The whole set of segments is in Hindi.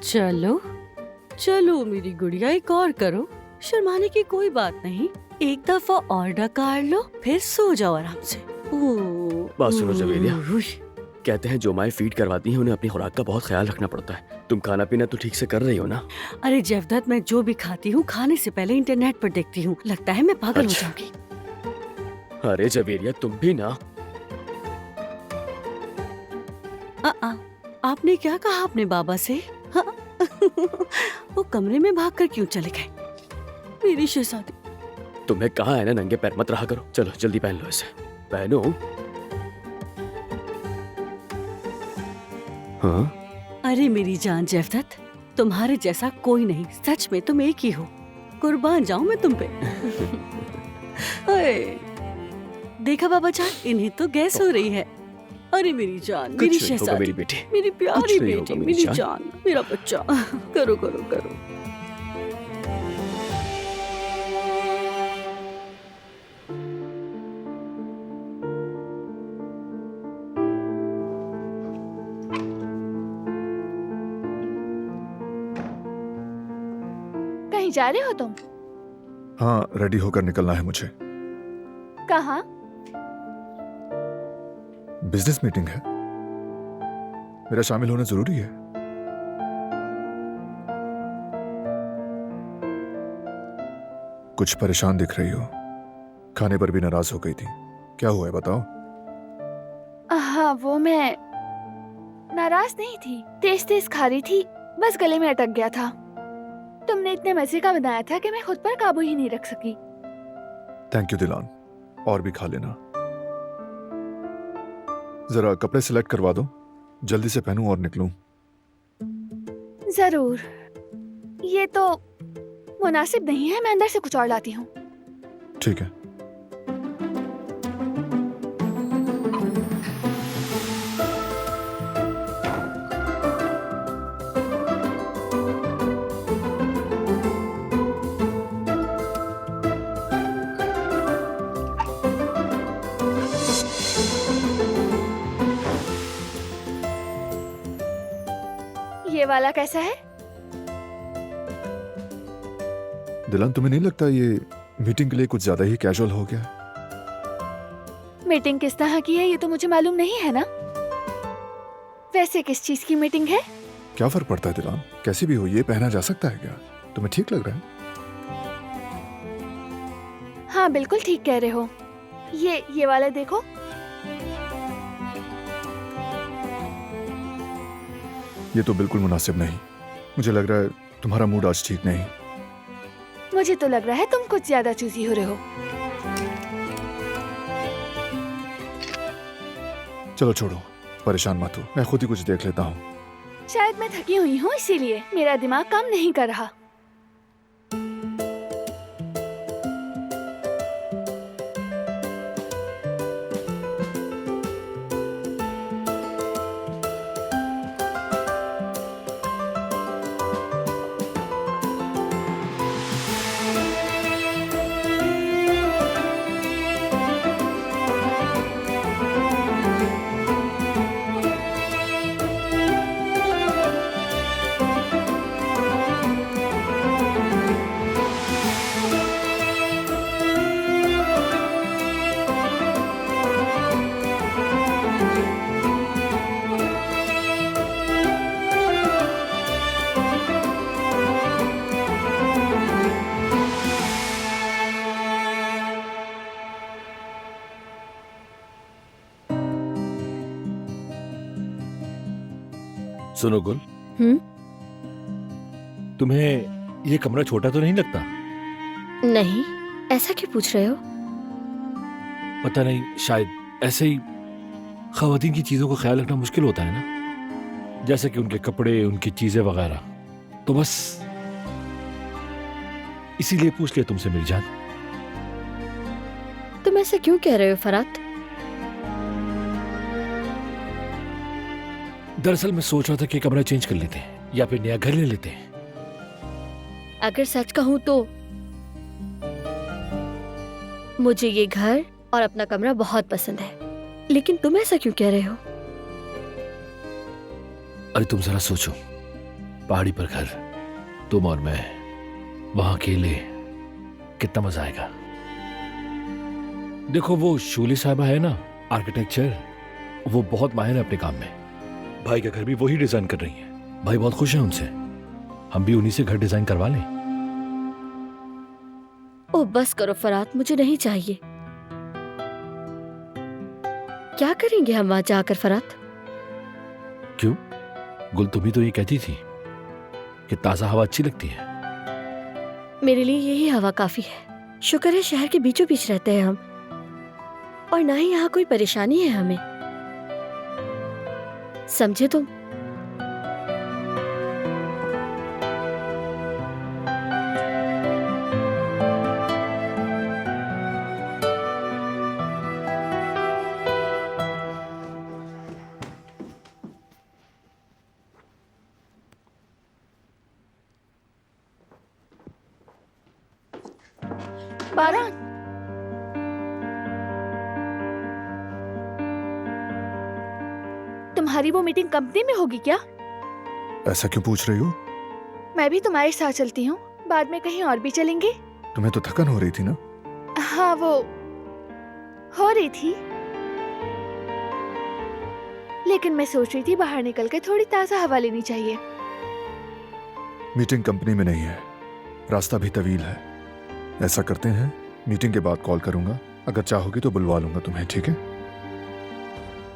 चलो चलो मेरी गुड़िया, एक और करो, शर्माने की कोई बात नहीं। एक दफा और डकार लो, फिर सो जाओ आराम से। बात सुनो जवेरिया, कहते हैं जो माएं फीड करवाती हैं उन्हें अपनी खुराक का बहुत ख्याल रखना पड़ता है। तुम खाना पीना तो ठीक से कर रही हो ना? अरे जेवदत, मैं जो भी खाती हूँ खाने से पहले इंटरनेट पर देखती हूँ। लगता है मैं पागल हो अच्छा। जाऊंगी। अरे जवेरिया, तुम भी ना। आपने क्या कहा अपने बाबा से? हाँ? वो कमरे में भागकर क्यों चले गए? मेरी शहजादी। तुम्हें कहा है ना नंगे पैर मत रहा करो। चलो जल्दी पहन लो इसे। पहनो। हाँ? अरे मेरी जान जेवदत, तुम्हारे जैसा कोई नहीं, सच में तुम एक ही हो। कुर्बान जाऊं मैं तुम पे। ओए, देखा बाबा जान, इन्हें तो गैस हो रही है। अरे मेरी जान, मेरी कुछ नहीं होगा शहजादी, मेरी बेटी। मेरी कुछ प्यारी नहीं बेटी, होगा मेरी मेरी जान। जान, मेरा बच्चा। करो करो करो। कहीं जा रहे हो तुम? हाँ, रेडी होकर निकलना है मुझे। कहाँ? बिजनेस मीटिंग है, मेरा शामिल होना जरूरी है। कुछ परेशान दिख रही हो, खाने पर भी नाराज हो गई थी। क्या हुआ है बताओ? हाँ, वो मैं नाराज नहीं थी, तेज तेज खा रही थी, बस गले में अटक गया था। तुमने इतने मजे का बनाया था कि मैं खुद पर काबू ही नहीं रख सकी। थैंक यू दिलान, और भी खा लेना। जरा कपड़े सिलेक्ट करवा दो, जल्दी से पहनूं और निकलूं। जरूर। ये तो मुनासिब नहीं है, मैं अंदर से कुछ और लाती हूँ। ठीक है। ये वाला कैसा है? दिलान, तुम्हें नहीं लगता ये मीटिंग के लिए कुछ ज्यादा ही कैजुअल हो गया? मीटिंग किस तरह की है ये तो मुझे मालूम नहीं है ना। वैसे किस चीज की मीटिंग है? क्या फर्क पड़ता है दिलान, कैसी भी हो ये पहना जा सकता है क्या? तुम्हें ठीक लग रहा है? हाँ बिल्कुल ठीक कह रहे हो। ये वाला देखो। ये तो बिल्कुल मुनासिब नहीं। मुझे लग रहा है तुम्हारा मूड आज ठीक नहीं। मुझे तो लग रहा है तुम कुछ ज्यादा चूजी हो रहे हो। चलो छोड़ो, परेशान मत हो, मैं खुद ही कुछ देख लेता हूँ। शायद मैं थकी हुई हूँ, इसीलिए मेरा दिमाग काम नहीं कर रहा। सुनो गुल, तुम्हें ये कमरा छोटा तो नहीं लगता? नहीं, ऐसा क्यों पूछ रहे हो? पता नहीं, शायद ऐसे ही खवातीन की चीजों का ख्याल रखना मुश्किल होता है ना, जैसे कि उनके कपड़े, उनकी चीजें वगैरह। तो बस इसीलिए पूछ लिया तुमसे मेरी जान। तुम ऐसा क्यों कह रहे हो फरात? दरअसल मैं सोच रहा था कि कमरा चेंज कर लेते हैं या फिर नया घर ले लेते हैं। अगर सच कहूं तो मुझे ये घर और अपना कमरा बहुत पसंद है, लेकिन तुम ऐसा क्यों कह रहे हो? अरे तुम जरा सोचो, पहाड़ी पर घर, तुम और मैं, वहां अकेले, कितना मजा आएगा। देखो वो शूली साहबा है ना, आर्किटेक्चर, वो बहुत माहिर है अपने काम में। भाई का घर भी वही डिजाइन कर रही है। भाई बहुत खुश है उनसे। हम भी उन्हीं से घर डिजाइन करवा लें। ओ बस करो फरात, मुझे नहीं चाहिए। क्या करेंगे हम वहां जाकर फरात? क्यों? गुल तुम ही तो ये कहती थी कि ताजा हवा अच्छी लगती है। मेरे लिए यही हवा काफी है। शुक्र है शहर के बीचों बीच रहते हैं हम, और ना ही यहाँ कोई परेशानी है हमें, समझे तुम? बारान, तुम्हारी वो मीटिंग कंपनी में होगी क्या? ऐसा क्यों पूछ रही हो? मैं भी तुम्हारे साथ चलती हूँ, बाद में कहीं और भी चलेंगे। तुम्हें तो थकन हो रही थी ना? हाँ वो हो रही थी, लेकिन मैं सोच रही थी बाहर निकल के थोड़ी ताजा हवा लेनी चाहिए। मीटिंग कंपनी में नहीं है, रास्ता भी तवील है। ऐसा करते हैं, मीटिंग के बाद कॉल करूंगा, अगर चाहोगी तो बुलवा लूंगा तुम्हें, ठीक है?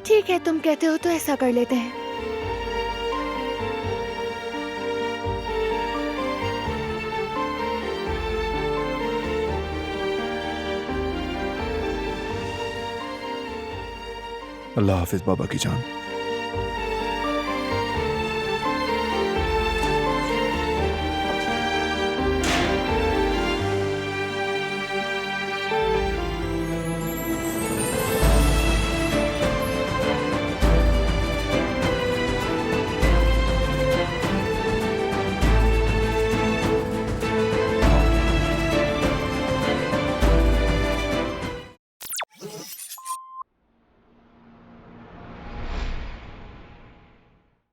ठीक है, तुम कहते हो तो ऐसा कर लेते हैं। अल्लाह हाफिज बाबा की जान।